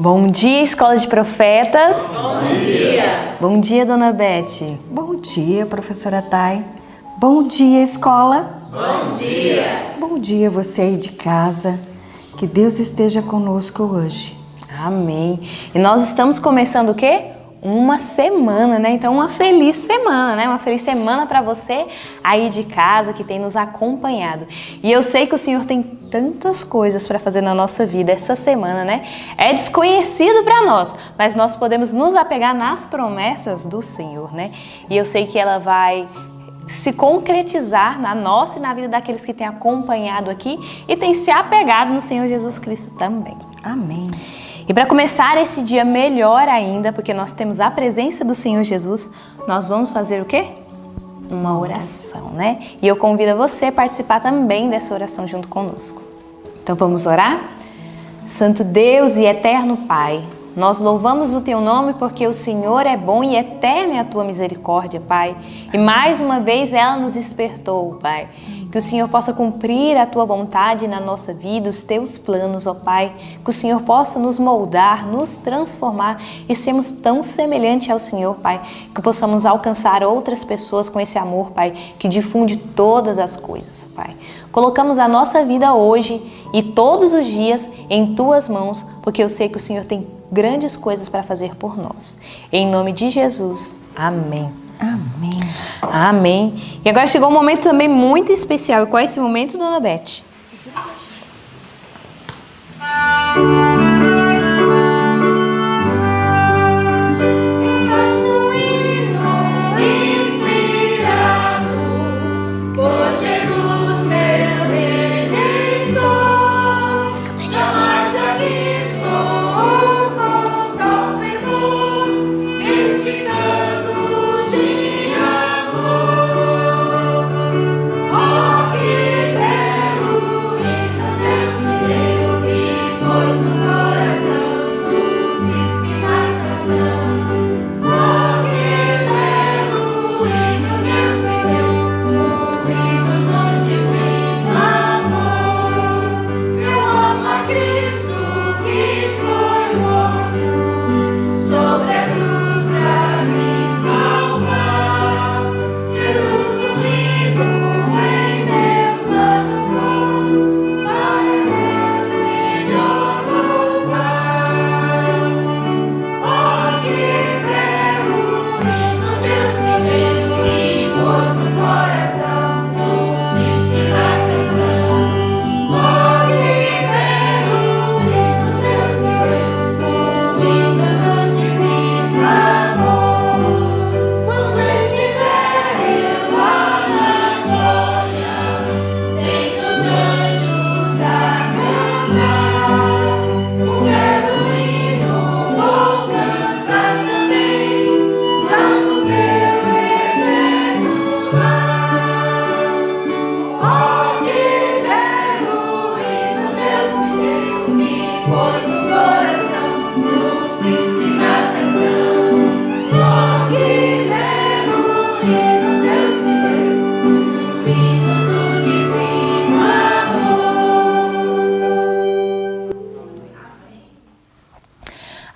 Bom dia, Escola de Profetas. Bom dia. Bom dia, Dona Beth. Bom dia, professora Thay. Bom dia, escola. Bom dia. Bom dia, você aí de casa. Que Deus esteja conosco hoje. Amém. E nós estamos começando o quê? Uma semana, né? Então, uma feliz semana, né? Uma feliz semana para você aí de casa que tem nos acompanhado. E eu sei que o Senhor tem tantas coisas para fazer na nossa vida essa semana, né? É desconhecido para nós, mas nós podemos nos apegar nas promessas do Senhor, né? E eu sei que ela vai se concretizar na nossa e na vida daqueles que têm acompanhado aqui e têm se apegado no Senhor Jesus Cristo também. Amém. E para começar esse dia melhor ainda, porque nós temos a presença do Senhor Jesus, nós vamos fazer o quê? Uma oração, né? E eu convido você a participar também dessa oração junto conosco. Então vamos orar? Santo Deus e eterno Pai, nós louvamos o Teu nome porque o Senhor é bom e eterno é a Tua misericórdia, Pai. E mais uma vez ela nos despertou, Pai. Que o Senhor possa cumprir a Tua vontade na nossa vida, os Teus planos, ó Pai. Que o Senhor possa nos moldar, nos transformar e sermos tão semelhantes ao Senhor, Pai. Que possamos alcançar outras pessoas com esse amor, Pai, que difunde todas as coisas, Pai. Colocamos a nossa vida hoje e todos os dias em Tuas mãos, porque eu sei que o Senhor tem grandes coisas para fazer por nós. Em nome de Jesus. Amém. Amém. Amém. E agora chegou um momento também muito especial. E qual é esse momento, Dona Beth?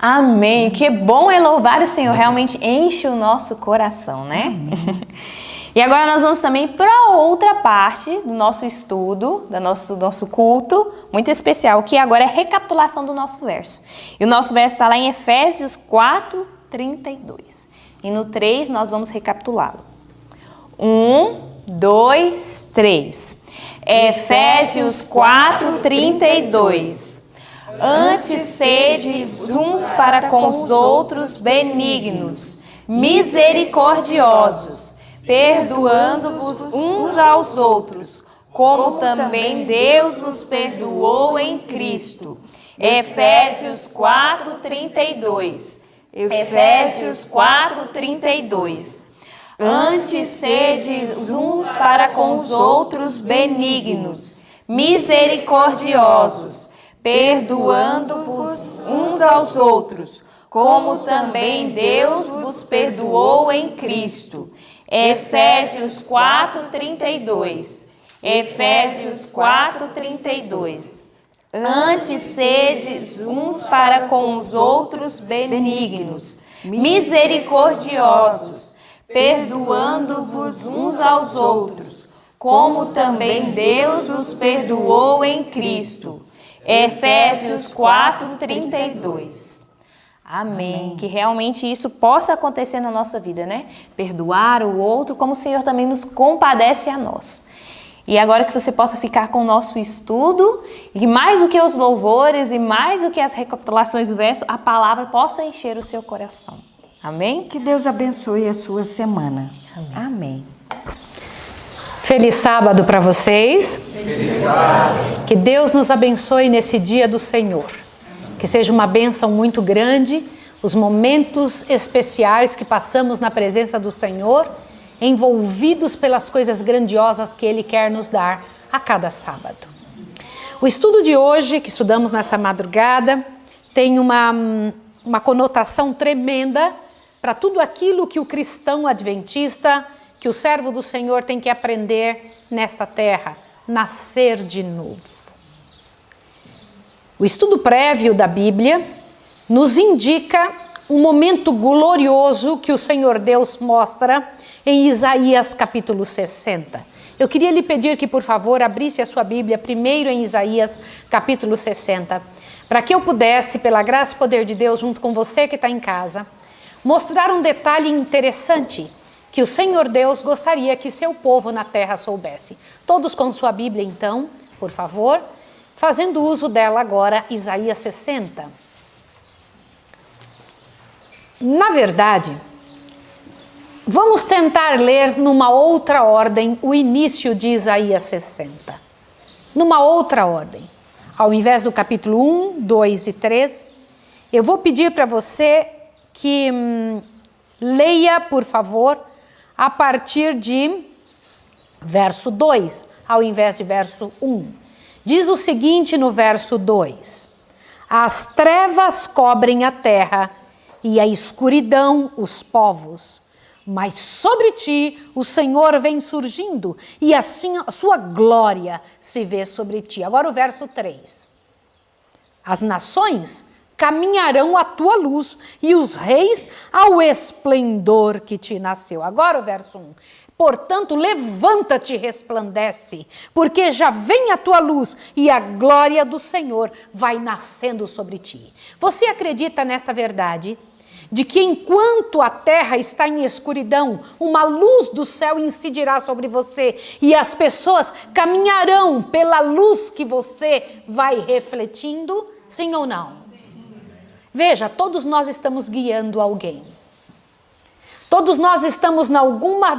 Amém. Que bom é louvar o Senhor. Realmente enche o nosso coração, né? E agora nós vamos também para outra parte do nosso estudo, do nosso culto, muito especial, que agora é recapitulação do nosso verso. E o nosso verso está lá em Efésios 4:32. E no 3 nós vamos recapitulá-lo. 1, 2, 3. Efésios 4:32. Antes sede uns para com os outros benignos, misericordiosos, perdoando-vos uns aos outros, como também Deus vos perdoou em Cristo. Efésios 4:32. Efésios 4:32. Antes sede uns para com os outros benignos, misericordiosos, perdoando-vos uns aos outros, como também Deus vos perdoou em Cristo. Efésios 4:32. Efésios 4:32. Antes sedes uns para com os outros benignos, misericordiosos, perdoando-vos uns aos outros, como também Deus nos perdoou em Cristo. Efésios 4:32. Amém. Que realmente isso possa acontecer na nossa vida, né? Perdoar o outro como o Senhor também nos compadece a nós. E agora que você possa ficar com o nosso estudo, e mais do que os louvores, e mais do que as recapitulações do verso, a palavra possa encher o seu coração. Amém? Que Deus abençoe a sua semana. Amém. Feliz sábado para vocês. Feliz sábado. Que Deus nos abençoe nesse dia do Senhor. Que seja uma bênção muito grande, os momentos especiais que passamos na presença do Senhor, envolvidos pelas coisas grandiosas que Ele quer nos dar a cada sábado. O estudo de hoje, que estudamos nessa madrugada, tem uma conotação tremenda para tudo aquilo que o cristão adventista, que o servo do Senhor tem que aprender nesta terra, nascer de novo. O estudo prévio da Bíblia nos indica um momento glorioso que o Senhor Deus mostra em Isaías capítulo 60. Eu queria lhe pedir que, por favor, abrisse a sua Bíblia primeiro em Isaías capítulo 60, para que eu pudesse, pela graça e poder de Deus, junto com você que está em casa, mostrar um detalhe interessante que o Senhor Deus gostaria que seu povo na terra soubesse. Todos com sua Bíblia, então, por favor, fazendo uso dela agora, Isaías 60. Na verdade, vamos tentar ler numa outra ordem o início de Isaías 60. Numa outra ordem. Ao invés do capítulo 1, 2 e 3, eu vou pedir para você que leia, por favor, a partir de verso 2, ao invés de verso 1. Diz o seguinte no verso 2: As trevas cobrem a terra e a escuridão os povos, mas sobre ti o Senhor vem surgindo e assim a sua glória se vê sobre ti. Agora o verso 3. As nações caminharão à tua luz e os reis ao esplendor que te nasceu. Agora o verso 1. Portanto, levanta-te e resplandece, porque já vem a tua luz e a glória do Senhor vai nascendo sobre ti. Você acredita nesta verdade? De que enquanto a terra está em escuridão, uma luz do céu incidirá sobre você e as pessoas caminharão pela luz que você vai refletindo? Sim ou não? Veja, todos nós estamos guiando alguém. Todos nós estamos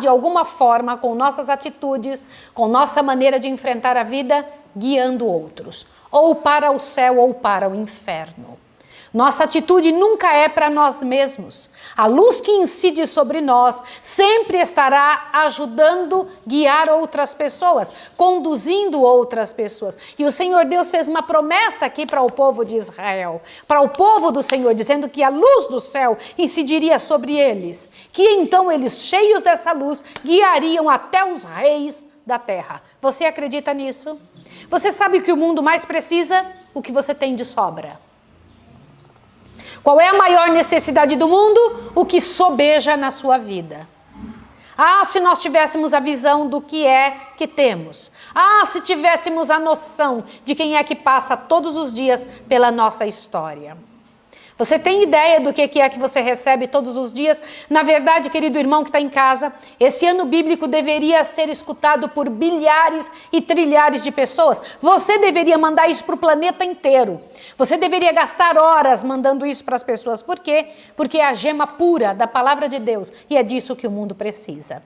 de alguma forma, com nossas atitudes, com nossa maneira de enfrentar a vida, guiando outros, ou para o céu ou para o inferno. Nossa atitude nunca é para nós mesmos. A luz que incide sobre nós sempre estará ajudando a guiar outras pessoas, conduzindo outras pessoas. E o Senhor Deus fez uma promessa aqui para o povo de Israel, para o povo do Senhor, dizendo que a luz do céu incidiria sobre eles, que então eles, cheios dessa luz, guiariam até os reis da terra. Você acredita nisso? Você sabe o que o mundo mais precisa? O que você tem de sobra. Qual é a maior necessidade do mundo? O que sobeja na sua vida. Ah, se nós tivéssemos a visão do que é que temos. Ah, se tivéssemos a noção de quem é que passa todos os dias pela nossa história. Você tem ideia do que é que você recebe todos os dias? Na verdade, querido irmão que está em casa, esse ano bíblico deveria ser escutado por bilhares e trilhares de pessoas. Você deveria mandar isso para o planeta inteiro. Você deveria gastar horas mandando isso para as pessoas. Por quê? Porque é a gema pura da palavra de Deus e é disso que o mundo precisa.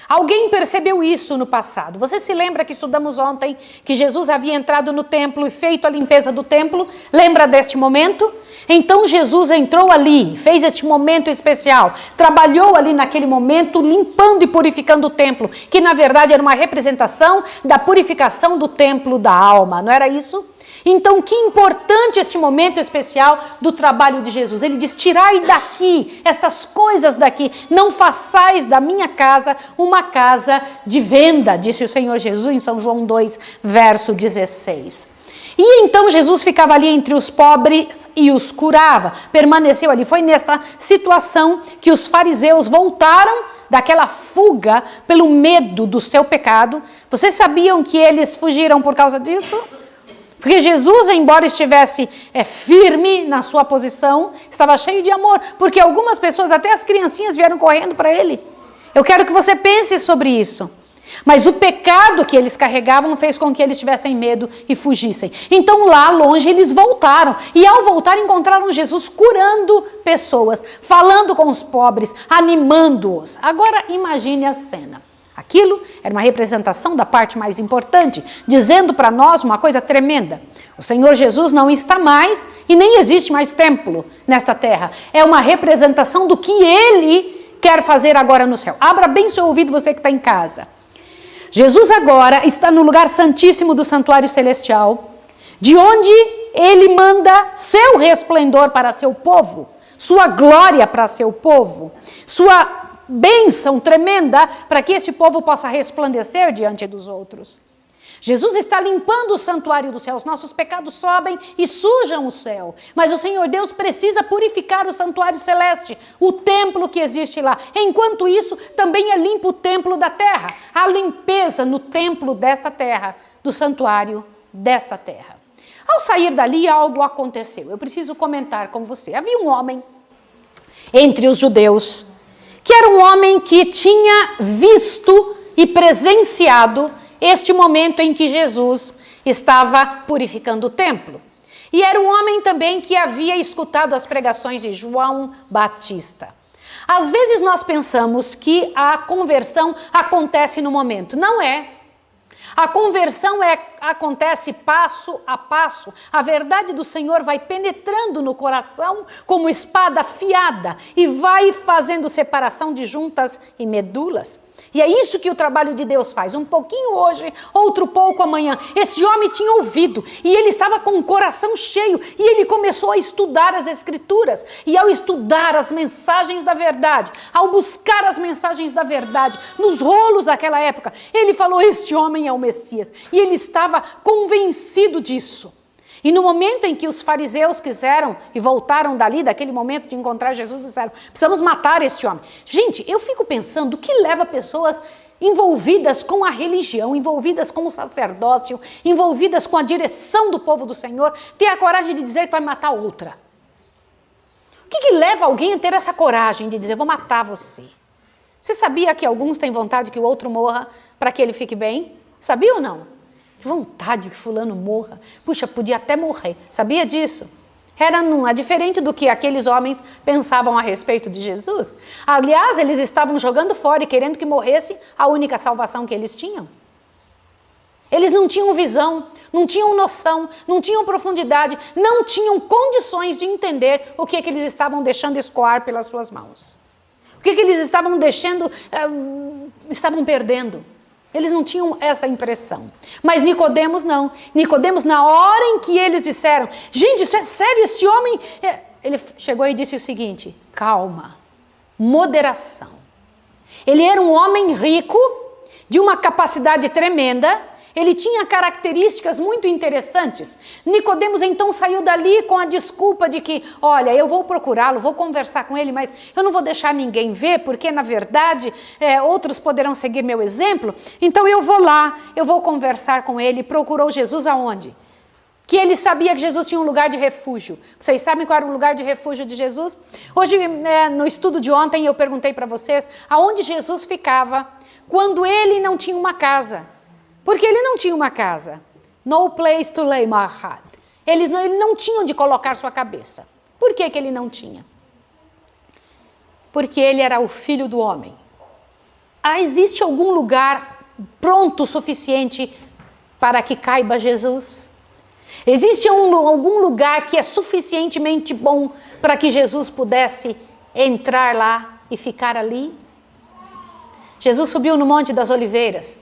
Alguém percebeu isso no passado. Você se lembra que estudamos ontem que Jesus havia entrado no templo e feito a limpeza do templo? Lembra deste momento? Então Jesus entrou ali, fez este momento especial, trabalhou ali naquele momento limpando e purificando o templo, que na verdade era uma representação da purificação do templo da alma, não era isso? Então, que importante este momento especial do trabalho de Jesus. Ele diz, tirai daqui, estas coisas daqui, não façais da minha casa uma casa de venda, disse o Senhor Jesus em São João 2, verso 16. E então Jesus ficava ali entre os pobres e os curava, permaneceu ali. Foi nesta situação que os fariseus voltaram daquela fuga pelo medo do seu pecado. Vocês sabiam que eles fugiram por causa disso? Porque Jesus, embora estivesse firme na sua posição, estava cheio de amor, porque algumas pessoas, até as criancinhas, vieram correndo para ele. Eu quero que você pense sobre isso. Mas o pecado que eles carregavam fez com que eles tivessem medo e fugissem. Então lá longe eles voltaram. E ao voltar encontraram Jesus curando pessoas, falando com os pobres, animando-os. Agora imagine a cena. Aquilo era uma representação da parte mais importante, dizendo para nós uma coisa tremenda. O Senhor Jesus não está mais e nem existe mais templo nesta terra. É uma representação do que Ele quer fazer agora no céu. Abra bem seu ouvido, você que está em casa. Jesus agora está no lugar santíssimo do santuário celestial, de onde Ele manda seu resplendor para seu povo, sua glória para seu povo, sua bênção tremenda para que este povo possa resplandecer diante dos outros. Jesus está limpando o santuário do céu, os nossos pecados sobem e sujam o céu, mas o Senhor Deus precisa purificar o santuário celeste, o templo que existe lá. Enquanto isso, também é limpo o templo da terra, a limpeza no templo desta terra, do santuário desta terra. Ao sair dali, algo aconteceu. Eu preciso comentar com você. Havia um homem entre os judeus, que era um homem que tinha visto e presenciado este momento em que Jesus estava purificando o templo. E era um homem também que havia escutado as pregações de João Batista. Às vezes nós pensamos que a conversão acontece no momento. Não é. A conversão acontece passo a passo. A verdade do Senhor vai penetrando no coração como espada afiada e vai fazendo separação de juntas e medulas. E é isso que o trabalho de Deus faz, um pouquinho hoje, outro pouco amanhã. Esse homem tinha ouvido e ele estava com o coração cheio e ele começou a estudar as Escrituras. E ao estudar as mensagens da verdade, ao buscar as mensagens da verdade nos rolos daquela época, ele falou: este homem é o Messias. E ele estava convencido disso. E no momento em que os fariseus quiseram e voltaram dali, daquele momento de encontrar Jesus, disseram: precisamos matar este homem. Gente, eu fico pensando o que leva pessoas envolvidas com a religião, envolvidas com o sacerdócio, envolvidas com a direção do povo do Senhor, ter a coragem de dizer que vai matar outra. O que leva alguém a ter essa coragem de dizer: vou matar você? Você sabia que alguns têm vontade que o outro morra para que ele fique bem? Sabia ou não? Que vontade que fulano morra. Puxa, podia até morrer. Sabia disso? É diferente do que aqueles homens pensavam a respeito de Jesus. Aliás, eles estavam jogando fora e querendo que morresse a única salvação que eles tinham. Eles não tinham visão, não tinham noção, não tinham profundidade, não tinham condições de entender o que eles estavam deixando escoar pelas suas mãos. O que eles estavam deixando, estavam perdendo. Eles não tinham essa impressão. Mas Nicodemos não. Nicodemos, na hora em que eles disseram: gente, isso é sério, esse homem... Ele chegou e disse o seguinte: calma, moderação. Ele era um homem rico, de uma capacidade tremenda, ele tinha características muito interessantes. Nicodemos então saiu dali com a desculpa de que: olha, eu vou procurá-lo, vou conversar com ele, mas eu não vou deixar ninguém ver, porque na verdade outros poderão seguir meu exemplo, então eu vou lá, eu vou conversar com ele. Procurou Jesus aonde? Que ele sabia que Jesus tinha um lugar de refúgio. Vocês sabem qual era o lugar de refúgio de Jesus? Hoje, no estudo de ontem, eu perguntei para vocês aonde Jesus ficava quando ele não tinha uma casa. Porque ele não tinha uma casa. No place to lay my head. Ele não tinha onde colocar sua cabeça. Por que ele não tinha? Porque ele era o filho do homem. Existe algum lugar pronto o suficiente para que caiba Jesus? Existe algum lugar que é suficientemente bom para que Jesus pudesse entrar lá e ficar ali? Jesus subiu no Monte das Oliveiras.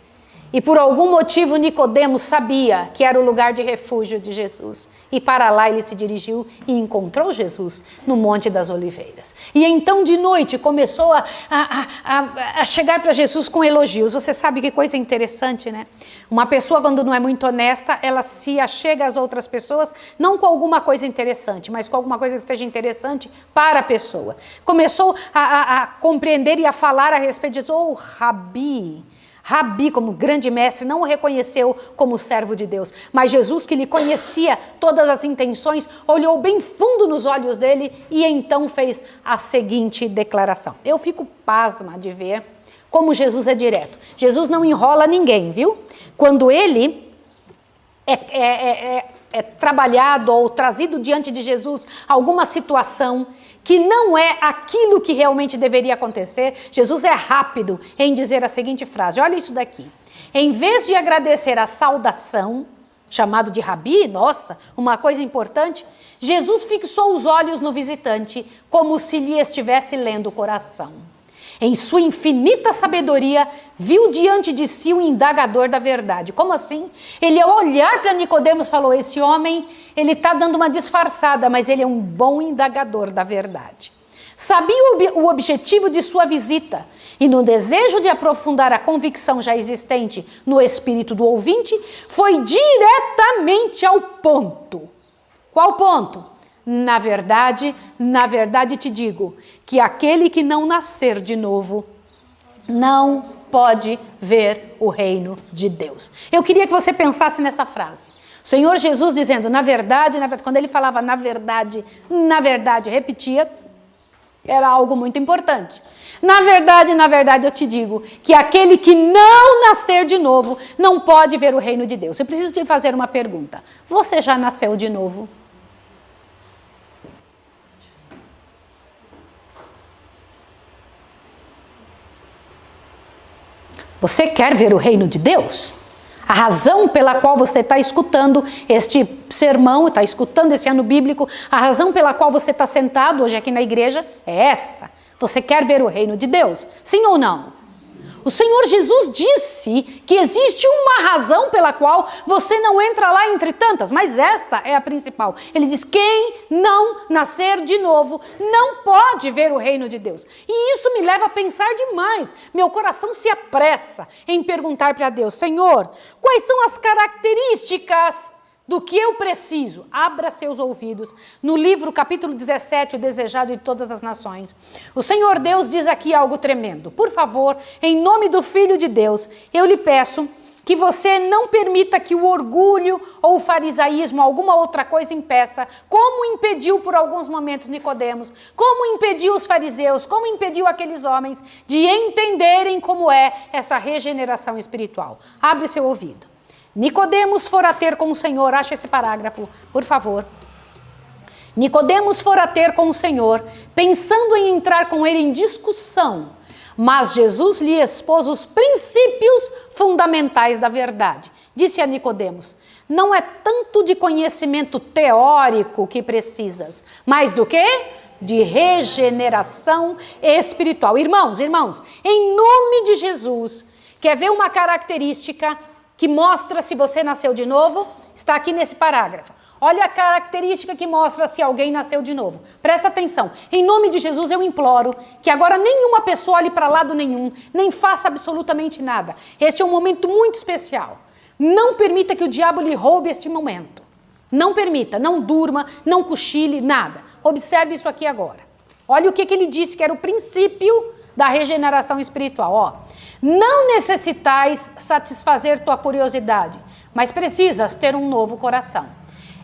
E por algum motivo Nicodemos sabia que era o lugar de refúgio de Jesus. E para lá ele se dirigiu e encontrou Jesus no Monte das Oliveiras. E então de noite começou a chegar para Jesus com elogios. Você sabe que coisa interessante, né? Uma pessoa quando não é muito honesta, ela se achega às outras pessoas, não com alguma coisa interessante, mas com alguma coisa que seja interessante para a pessoa. Começou a compreender e a falar a respeito de Jesus. Oh, Rabi, como grande mestre, não o reconheceu como servo de Deus, mas Jesus, que lhe conhecia todas as intenções, olhou bem fundo nos olhos dele e então fez a seguinte declaração. Eu fico pasma de ver como Jesus é direto. Jesus não enrola ninguém, viu? Quando ele é trabalhado ou trazido diante de Jesus alguma situação que não é aquilo que realmente deveria acontecer, Jesus é rápido em dizer a seguinte frase, olha isso daqui. Em vez de agradecer a saudação, chamado de Rabi, nossa, uma coisa importante, Jesus fixou os olhos no visitante como se lhe estivesse lendo o coração. Em sua infinita sabedoria, viu diante de si o indagador da verdade. Como assim? Ele, ao olhar para Nicodemos, falou, esse homem, ele está dando uma disfarçada, mas ele é um bom indagador da verdade. Sabia o objetivo de sua visita e no desejo de aprofundar a convicção já existente no espírito do ouvinte, foi diretamente ao ponto. Qual ponto? Na verdade te digo que aquele que não nascer de novo não pode ver o reino de Deus. Eu queria que você pensasse nessa frase. O Senhor Jesus dizendo, na verdade, quando ele falava na verdade, repetia, era algo muito importante. Na verdade eu te digo que aquele que não nascer de novo não pode ver o reino de Deus. Eu preciso te fazer uma pergunta. Você já nasceu de novo? Você quer ver o reino de Deus? A razão pela qual você está escutando este sermão, está escutando esse ano bíblico, a razão pela qual você está sentado hoje aqui na igreja é essa. Você quer ver o reino de Deus? Sim ou não? O Senhor Jesus disse que existe uma razão pela qual você não entra lá entre tantas, mas esta é a principal. Ele diz, quem não nascer de novo não pode ver o reino de Deus. E isso me leva a pensar demais. Meu coração se apressa em perguntar para Deus, Senhor, quais são as características do que eu preciso? Abra seus ouvidos. No livro, capítulo 17, o desejado de todas as nações. O Senhor Deus diz aqui algo tremendo. Por favor, em nome do Filho de Deus, eu lhe peço que você não permita que o orgulho ou o farisaísmo, alguma outra coisa impeça, como impediu por alguns momentos Nicodemos, como impediu os fariseus, como impediu aqueles homens de entenderem como é essa regeneração espiritual. Abre seu ouvido. Nicodemos fora ter com o Senhor, acha esse parágrafo, por favor. Nicodemos fora ter com o Senhor, pensando em entrar com ele em discussão, mas Jesus lhe expôs os princípios fundamentais da verdade. Disse a Nicodemos, não é tanto de conhecimento teórico que precisas, mas do quê? De regeneração espiritual. Irmãos, em nome de Jesus, quer ver uma característica que mostra se você nasceu de novo? Está aqui nesse parágrafo. Olha a característica que mostra se alguém nasceu de novo. Presta atenção. Em nome de Jesus eu imploro que agora nenhuma pessoa olhe para lado nenhum, nem faça absolutamente nada. Este é um momento muito especial. Não permita que o diabo lhe roube este momento. Não permita, não durma, não cochile, nada. Observe isso aqui agora. Olha o que ele disse que era o princípio da regeneração espiritual. Ó, não necessitais satisfazer tua curiosidade, mas precisas ter um novo coração.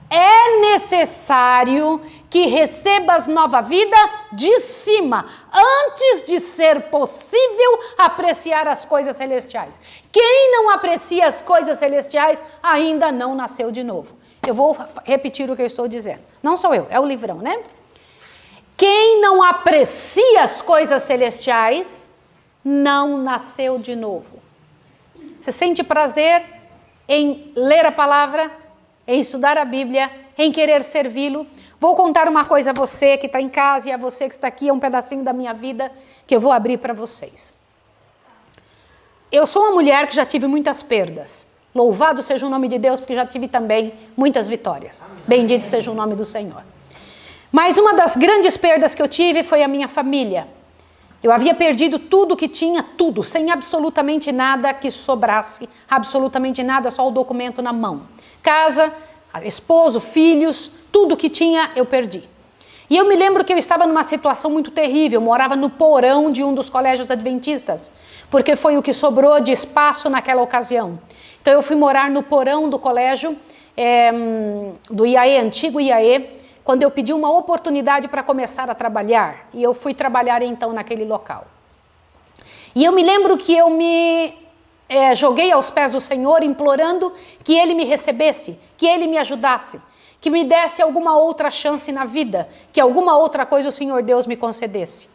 É necessário que recebas nova vida de cima, antes de ser possível apreciar as coisas celestiais. Quem não aprecia as coisas celestiais ainda não nasceu de novo. Eu vou repetir o que eu estou dizendo. Não sou eu, é o livrão, né? Quem não aprecia as coisas celestiais não nasceu de novo. Você sente prazer em ler a palavra, em estudar a Bíblia, em querer servi-lo? Vou contar uma coisa a você que está em casa e a você que está aqui, é um pedacinho da minha vida que eu vou abrir para vocês. eu sou uma mulher que já tive muitas perdas. Louvado seja o nome de Deus, porque já tive também muitas vitórias. Bendito seja o nome do Senhor. Mas uma das grandes perdas que eu tive foi a minha família. Eu havia perdido tudo que tinha, tudo, sem absolutamente nada que sobrasse, absolutamente nada, só o documento na mão. Casa, esposo, filhos, tudo que tinha eu perdi. E eu me lembro que eu estava numa situação muito terrível, eu morava no porão de um dos colégios adventistas, porque foi o que sobrou de espaço naquela ocasião. Então eu fui morar no porão do colégio, do IAE, antigo IAE, quando eu pedi uma oportunidade para começar a trabalhar. E eu fui trabalhar então naquele local. E eu me lembro que eu me joguei aos pés do Senhor, implorando que Ele me recebesse, que Ele me ajudasse, que me desse alguma outra chance na vida, que alguma outra coisa o Senhor Deus me concedesse.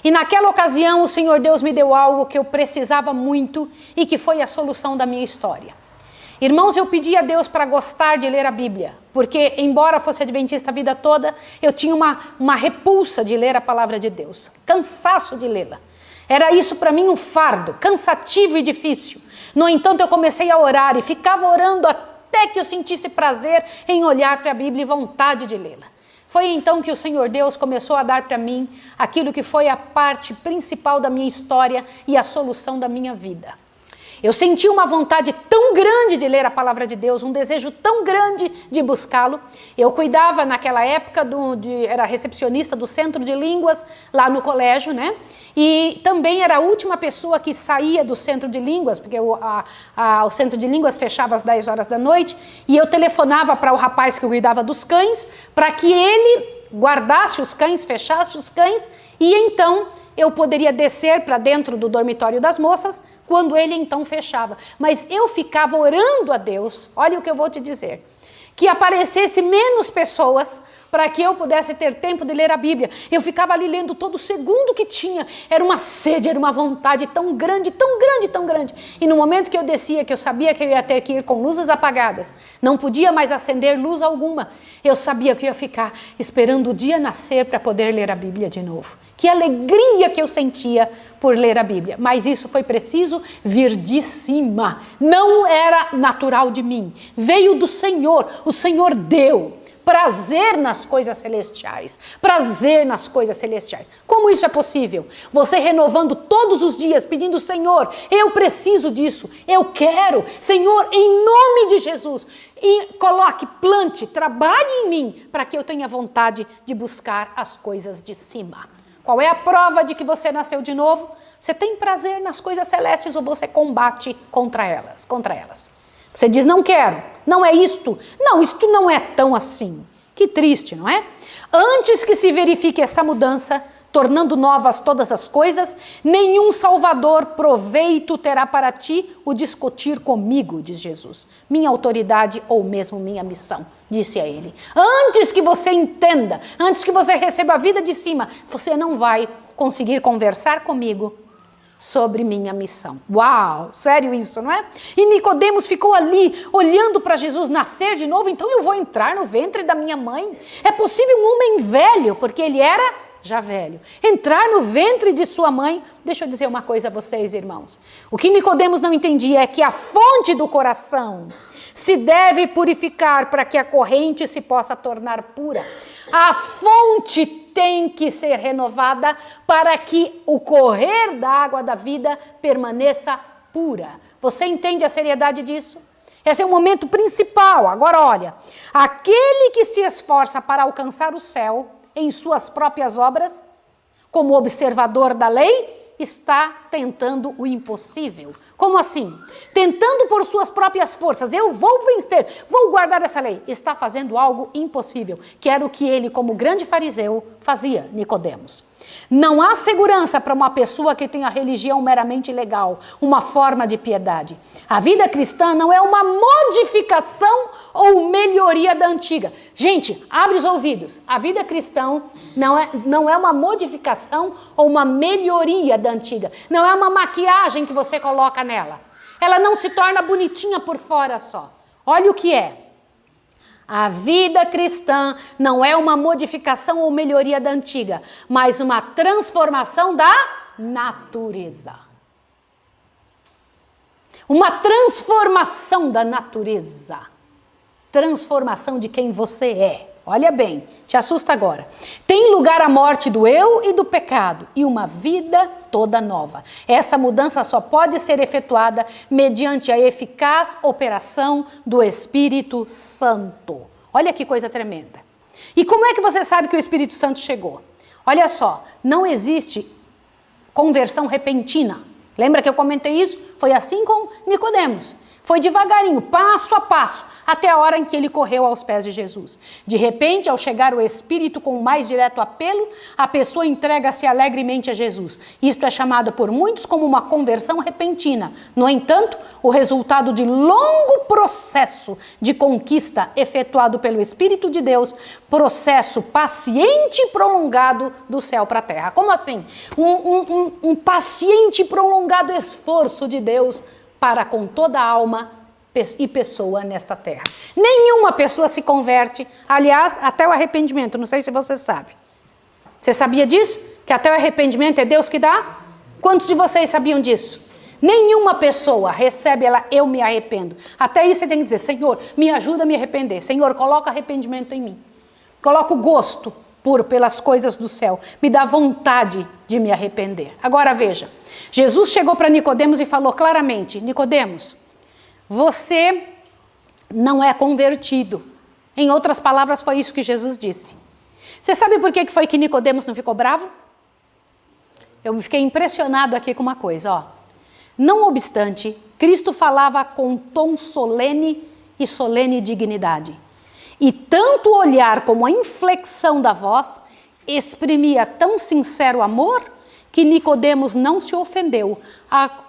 E naquela ocasião o Senhor Deus me deu algo que eu precisava muito e que foi a solução da minha história. Irmãos, eu pedi a Deus para gostar de ler a Bíblia, porque embora fosse adventista a vida toda, eu tinha uma repulsa de ler a palavra de Deus, cansaço de lê-la. Era isso para mim um fardo, cansativo e difícil. No entanto, eu comecei a orar e ficava orando até que eu sentisse prazer em olhar para a Bíblia e vontade de lê-la. Foi então que o Senhor Deus começou a dar para mim aquilo que foi a parte principal da minha história e a solução da minha vida. Eu senti uma vontade tão grande de ler a palavra de Deus, um desejo tão grande de buscá-lo. Eu cuidava naquela época, era recepcionista do Centro de Línguas lá no colégio, né? E também era a última pessoa que saía do Centro de Línguas, porque o Centro de Línguas fechava às 10 horas da noite, e eu telefonava para o rapaz que cuidava dos cães, para que ele guardasse os cães, fechasse os cães, e então eu poderia descer para dentro do dormitório das moças, quando ele então fechava. Mas eu ficava orando a Deus, olha o que eu vou te dizer, que aparecesse menos pessoas para que eu pudesse ter tempo de ler a Bíblia. Eu ficava ali lendo todo segundo que tinha. Era uma sede, era uma vontade tão grande, tão grande, tão grande. E no momento que eu descia, que eu sabia que eu ia ter que ir com luzes apagadas, não podia mais acender luz alguma, eu sabia que eu ia ficar esperando o dia nascer para poder ler a Bíblia de novo. Que alegria que eu sentia por ler a Bíblia. Mas isso foi preciso vir de cima. Não era natural de mim. Veio do Senhor. O Senhor deu prazer nas coisas celestiais. Prazer nas coisas celestiais. Como isso é possível? Você renovando todos os dias, pedindo, Senhor, eu preciso disso. Eu quero. Senhor, em nome de Jesus, e coloque, plante, trabalhe em mim para que eu tenha vontade de buscar as coisas de cima. Qual é a prova de que você nasceu de novo? Você tem prazer nas coisas celestes ou você combate contra elas? Você diz, não quero, não é isto. Não, isto não é tão assim. Que triste, não é? Antes que se verifique essa mudança, tornando novas todas as coisas, nenhum salvador proveito terá para ti o discutir comigo, diz Jesus. Minha autoridade ou mesmo minha missão, disse a ele. Antes que você entenda, antes que você receba a vida de cima, você não vai conseguir conversar comigo sobre minha missão. Uau, sério isso, não é? E Nicodemos ficou ali, olhando para Jesus nascer de novo, então eu vou entrar no ventre da minha mãe? É possível um homem velho, porque ele era já velho, entrar no ventre de sua mãe? Deixa eu dizer uma coisa a vocês, irmãos. O que Nicodemos não entendia é que a fonte do coração se deve purificar para que a corrente se possa tornar pura. A fonte tem que ser renovada para que o correr da água da vida permaneça pura. Você entende a seriedade disso? Esse é o momento principal. Agora olha, aquele que se esforça para alcançar o céu em suas próprias obras, como observador da lei, está tentando o impossível. Como assim? Tentando por suas próprias forças. Eu vou vencer, vou guardar essa lei. Está fazendo algo impossível, que era o que ele, como grande fariseu, fazia, Nicodemos. Não há segurança para uma pessoa que tem a religião meramente legal, uma forma de piedade. A vida cristã não é uma modificação ou melhoria da antiga. Gente, abre os ouvidos. A vida cristã não é uma modificação ou uma melhoria da antiga. Não é uma maquiagem que você coloca nela. Ela não se torna bonitinha por fora só. Olha o que é. A vida cristã não é uma modificação ou melhoria da antiga, mas uma transformação da natureza. uma transformação da natureza, transformação de quem você é. Olha bem, te assusta agora. Tem lugar a morte do eu e do pecado e uma vida toda nova. Essa mudança só pode ser efetuada mediante a eficaz operação do Espírito Santo. Olha que coisa tremenda. E como é que você sabe que o Espírito Santo chegou? Olha só, não existe conversão repentina. Lembra que eu comentei isso? Foi assim com Nicodemos. Foi devagarinho, passo a passo, até a hora em que ele correu aos pés de Jesus. De repente, ao chegar o Espírito com o mais direto apelo, a pessoa entrega-se alegremente a Jesus. Isto é chamado por muitos como uma conversão repentina. No entanto, o resultado de longo processo de conquista efetuado pelo Espírito de Deus, processo paciente e prolongado do céu para a terra. Como assim? Um paciente e prolongado esforço de Deus para com toda a alma e pessoa nesta terra. Nenhuma pessoa se converte, aliás, até o arrependimento, não sei se você sabe. Você sabia disso? Que até o arrependimento é Deus que dá? Quantos de vocês sabiam disso? Nenhuma pessoa recebe eu me arrependo. Até isso você tem que dizer, Senhor, me ajuda a me arrepender. Senhor, coloca arrependimento em mim. Coloca o gosto pelas coisas do céu. Me dá vontade de me arrepender. Agora veja, Jesus chegou para Nicodemos e falou claramente, Nicodemos, você não é convertido. Em outras palavras, foi isso que Jesus disse. Você sabe por que foi que Nicodemos não ficou bravo? Eu fiquei impressionado aqui com uma coisa, ó. Não obstante, Cristo falava com tom solene e solene dignidade. E tanto o olhar como a inflexão da voz exprimia tão sincero amor que Nicodemos não se ofendeu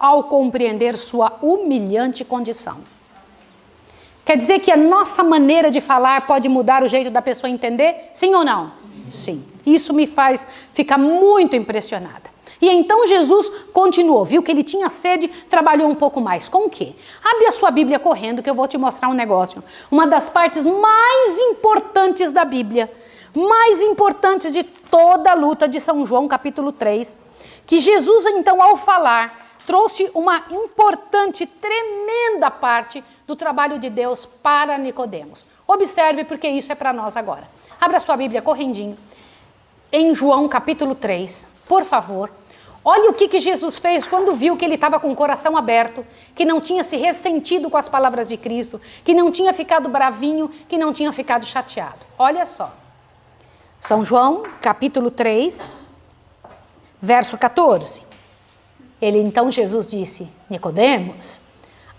ao compreender sua humilhante condição. Quer dizer que a nossa maneira de falar pode mudar o jeito da pessoa entender? Sim ou não? Sim. Isso me faz ficar muito impressionada. E então Jesus continuou, viu que ele tinha sede, trabalhou um pouco mais. Com o quê? Abre a sua Bíblia correndo que eu vou te mostrar um negócio. Uma das partes mais importantes da Bíblia, mais importantes de toda a luta de São João, capítulo 3, que Jesus então ao falar, trouxe uma importante, tremenda parte do trabalho de Deus para Nicodemos. Observe porque isso é para nós agora. Abra a sua Bíblia correndinho, em João capítulo 3, por favor. Olha o que Jesus fez quando viu que ele estava com o coração aberto, que não tinha se ressentido com as palavras de Cristo, que não tinha ficado bravinho, que não tinha ficado chateado. Olha só. São João, capítulo 3, verso 14. Então Jesus disse, Nicodemos,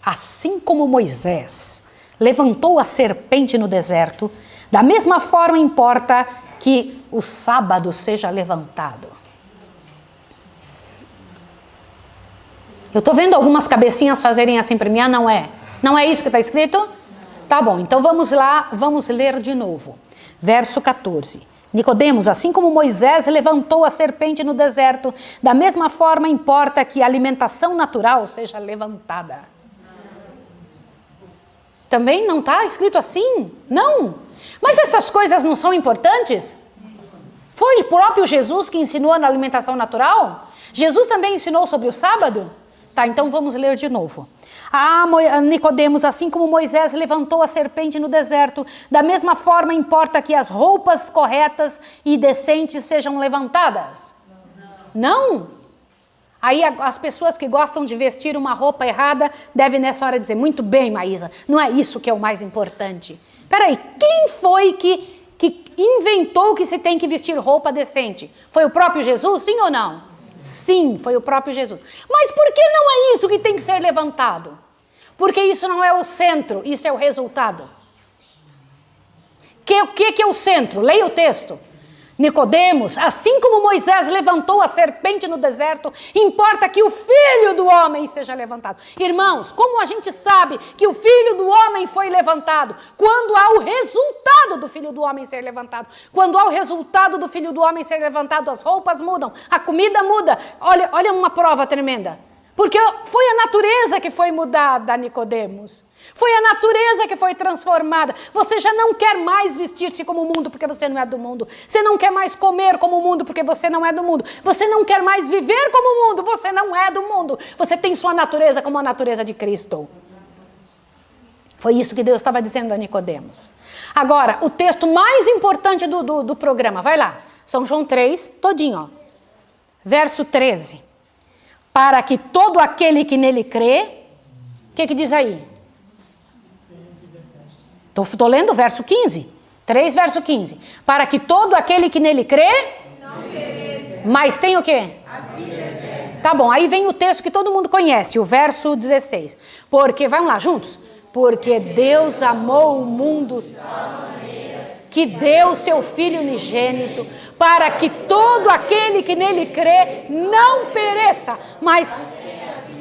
assim como Moisés levantou a serpente no deserto, da mesma forma importa que o sábado seja levantado. Eu estou vendo algumas cabecinhas fazerem assim para mim, não é? Não é isso que está escrito? Tá bom, então vamos lá, vamos ler de novo. Verso 14. Nicodemos, assim como Moisés levantou a serpente no deserto, da mesma forma importa que a alimentação natural seja levantada. Também não está escrito assim? Não. Mas essas coisas não são importantes? Foi o próprio Jesus que ensinou na alimentação natural? Jesus também ensinou sobre o sábado? Tá, então vamos ler de novo. Nicodemos, assim como Moisés levantou a serpente no deserto, da mesma forma importa que as roupas corretas e decentes sejam levantadas? Não? Aí as pessoas que gostam de vestir uma roupa errada devem nessa hora dizer, muito bem, Maísa, não é isso que é o mais importante. Peraí, quem foi que inventou que se tem que vestir roupa decente? Foi o próprio Jesus, sim ou não? Sim, foi o próprio Jesus. Mas por que não é isso que tem que ser levantado? Porque isso não é o centro, isso é o resultado. O que é o centro? Leia o texto. Nicodemos, assim como Moisés levantou a serpente no deserto, importa que o Filho do Homem seja levantado. Irmãos, como a gente sabe que o Filho do Homem foi levantado? Quando há o resultado do Filho do Homem ser levantado. Quando há o resultado do Filho do Homem ser levantado, as roupas mudam, a comida muda. Olha uma prova tremenda. Porque foi a natureza que foi mudada, Nicodemos. Foi a natureza que foi transformada. Você já não quer mais vestir-se como o mundo porque você não é do mundo. Você não quer mais comer como o mundo porque você não é do mundo. Você não quer mais viver como o mundo, você não é do mundo. Você tem sua natureza como a natureza de Cristo. Foi isso que Deus estava dizendo a Nicodemos. Agora, o texto mais importante do programa, vai lá. São João 3, todinho, ó. Verso 13. Para que todo aquele que nele crê, o que diz aí? Estou lendo o verso 15. 3, verso 15. Para que todo aquele que nele crê, não pereça, mas tem o quê? a vida eterna. Tá bom, aí vem o texto que todo mundo conhece, o verso 16. Porque, vamos lá, juntos. Porque Deus amou o mundo que deu seu Filho unigênito, para que todo aquele que nele crê não pereça, mas...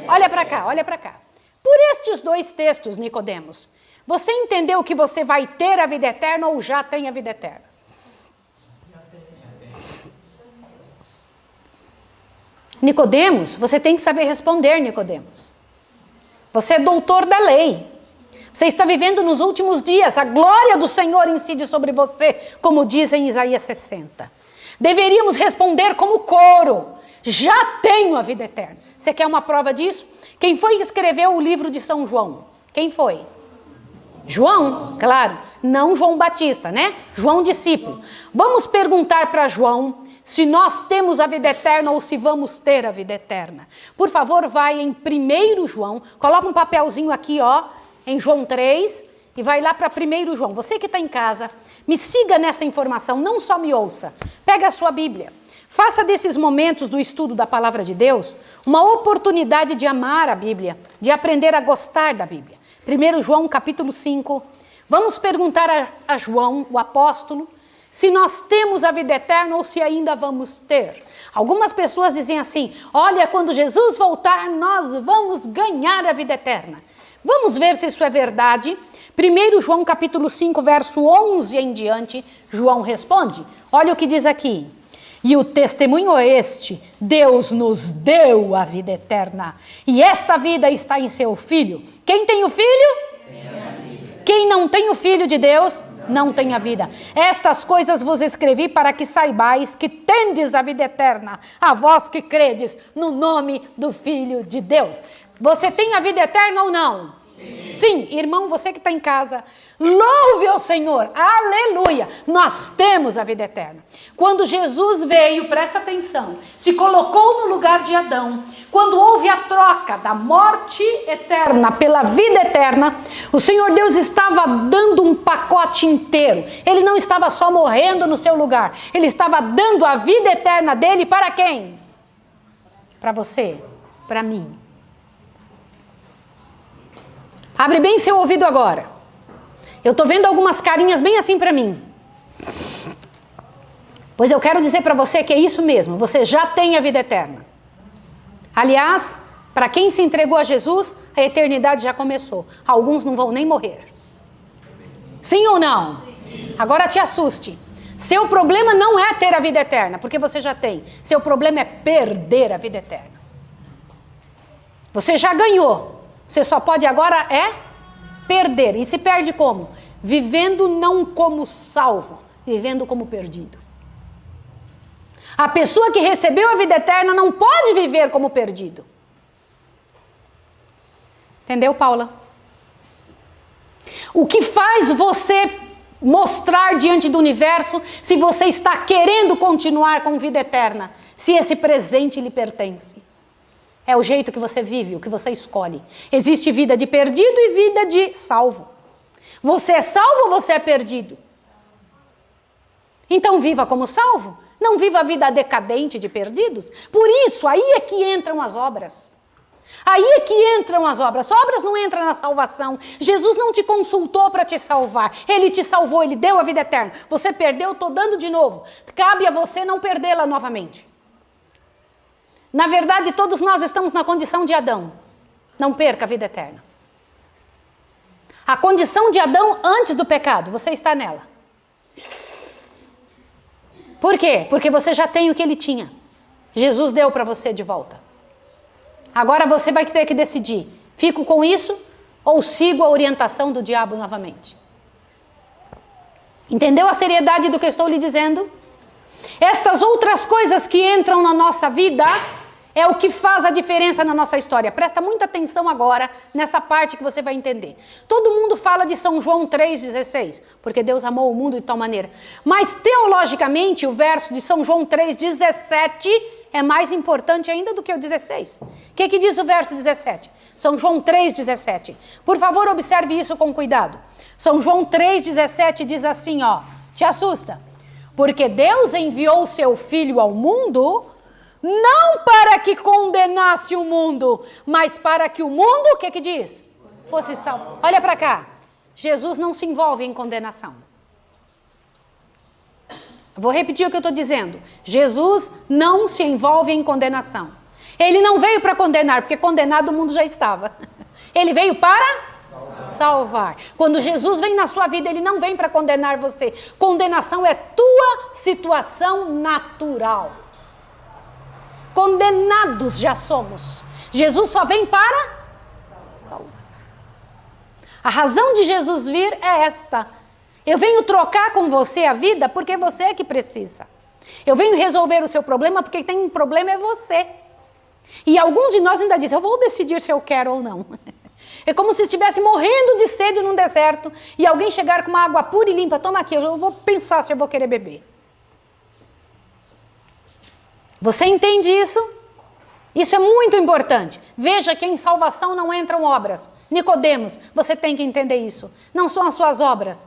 Olha para cá, olha para cá. Por estes dois textos, Nicodemos, você entendeu que você vai ter a vida eterna ou já tem a vida eterna? Nicodemos, você tem que saber responder, Nicodemos. Você é doutor da lei. Você está vivendo nos últimos dias. A glória do Senhor incide sobre você, como diz em Isaías 60. Deveríamos responder como coro. Já tenho a vida eterna. Você quer uma prova disso? Quem foi que escreveu o livro de São João? Quem foi? João, claro. Não João Batista, né? João discípulo. Vamos perguntar para João se nós temos a vida eterna ou se vamos ter a vida eterna. Por favor, vai em 1 João. Coloca um papelzinho aqui, ó. Em João 3, e vai lá para 1 João. Você que está em casa, me siga nessa informação, não só me ouça. Pega a sua Bíblia. Faça desses momentos do estudo da Palavra de Deus uma oportunidade de amar a Bíblia, de aprender a gostar da Bíblia. 1 João capítulo 5. Vamos perguntar a João, o apóstolo, se nós temos a vida eterna ou se ainda vamos ter. Algumas pessoas dizem assim, olha, quando Jesus voltar, nós vamos ganhar a vida eterna. Vamos ver se isso é verdade. 1 João capítulo 5, verso 11 em diante, João responde. Olha o que diz aqui. E o testemunho é este, Deus nos deu a vida eterna. E esta vida está em seu Filho. Quem tem o Filho? Tem a vida. Quem não tem o Filho de Deus, não tem a vida. Estas coisas vos escrevi para que saibais que tendes a vida eterna, a vós que credes no nome do Filho de Deus. Você tem a vida eterna ou não? Sim. Sim, irmão, você que está em casa, louve ao Senhor, aleluia, nós temos a vida eterna. Quando Jesus veio, presta atenção, se colocou no lugar de Adão, quando houve a troca da morte eterna pela vida eterna, o Senhor Deus estava dando um pacote inteiro. Ele não estava só morrendo no seu lugar, Ele estava dando a vida eterna dele para quem? Para você, para mim. Abre bem seu ouvido agora. Eu estou vendo algumas carinhas bem assim para mim. Pois eu quero dizer para você que é isso mesmo. Você já tem a vida eterna. Aliás, para quem se entregou a Jesus, a eternidade já começou. Alguns não vão nem morrer. Sim ou não? Sim. Agora te assuste. Seu problema não é ter a vida eterna, porque você já tem. Seu problema é perder a vida eterna. Você já ganhou. Você só pode agora perder. E se perde como? Vivendo não como salvo, vivendo como perdido. A pessoa que recebeu a vida eterna não pode viver como perdido. Entendeu, Paula? O que faz você mostrar diante do universo se você está querendo continuar com vida eterna, se esse presente lhe pertence? É o jeito que você vive, o que você escolhe. Existe vida de perdido e vida de salvo. Você é salvo ou você é perdido? Então viva como salvo. Não viva a vida decadente de perdidos. Por isso, aí é que entram as obras. Aí é que entram as obras. Obras não entram na salvação. Jesus não te consultou para te salvar. Ele te salvou, Ele deu a vida eterna. Você perdeu, estou dando de novo. Cabe a você não perdê-la novamente. Na verdade, todos nós estamos na condição de Adão. Não perca a vida eterna. A condição de Adão antes do pecado, você está nela. Por quê? Porque você já tem o que ele tinha. Jesus deu para você de volta. Agora você vai ter que decidir. Fico com isso ou sigo a orientação do diabo novamente? Entendeu a seriedade do que eu estou lhe dizendo? Estas outras coisas que entram na nossa vida é o que faz a diferença na nossa história. Presta muita atenção agora nessa parte que você vai entender. Todo mundo fala de São João 3,16, porque Deus amou o mundo de tal maneira. Mas teologicamente o verso de São João 3,17 é mais importante ainda do que o 16. O que diz o verso 17? São João 3,17. Por favor, observe isso com cuidado. São João 3,17 diz assim, ó, te assusta. Porque Deus enviou o seu Filho ao mundo, não para que condenasse o mundo, mas para que o mundo, o que diz? Fosse salvo. Olha para cá. Jesus não se envolve em condenação. Vou repetir o que eu estou dizendo. Jesus não se envolve em condenação. Ele não veio para condenar, porque condenado o mundo já estava. Ele veio para salvar. Quando Jesus vem na sua vida, ele não vem para condenar você. Condenação é tua situação natural. Condenados já somos. Jesus só vem para salvar. A razão de Jesus vir é esta. Eu venho trocar com você a vida porque você é que precisa. Eu venho resolver o seu problema porque quem tem um problema é você. E alguns de nós ainda dizem, eu vou decidir se eu quero ou não. É como se estivesse morrendo de sede num deserto e alguém chegar com uma água pura e limpa, toma aqui, eu vou pensar se eu vou querer beber. Você entende isso? Isso é muito importante. Veja que em salvação não entram obras. Nicodemos, você tem que entender isso. Não são as suas obras.